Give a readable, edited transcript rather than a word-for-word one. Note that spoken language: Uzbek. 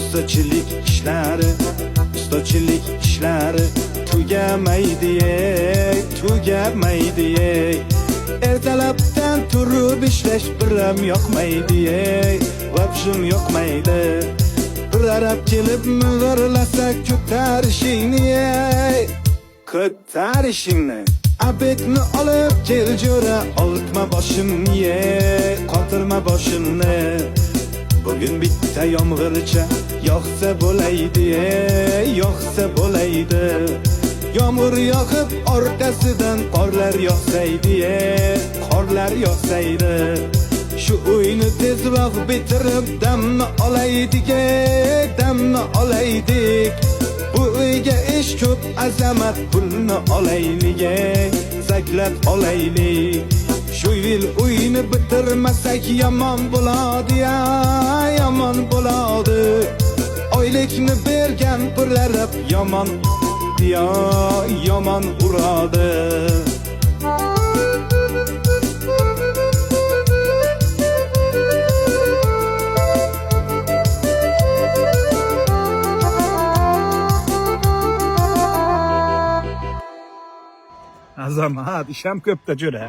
ustachilik ishlari tugamaydi. Ertalabdan turib ishlash biram yoqmaydi, vabshim yoqmaydi. Bir arab kelib ming'irlasa ko'tarishingni. Abetni olib kel jo'ra, oltma boshimni, qotirma boshimni. Bugün bitta yomg'ircha yoqsa bo'laydi. Yomg'ir yoqib orqasidan qorlar yog'saydi. Shu uyni tezroq bitirib damni olaydik. Bu uyga ish ko'p, azamat pulni olaylik, zaklab olaylik. Shu yil uyni bitirmasak yomon bo'ladi, yomon bo'ladi. Oylikni bergan pullarib yomon uradi. Azamat, isham ko'pda jo'ra.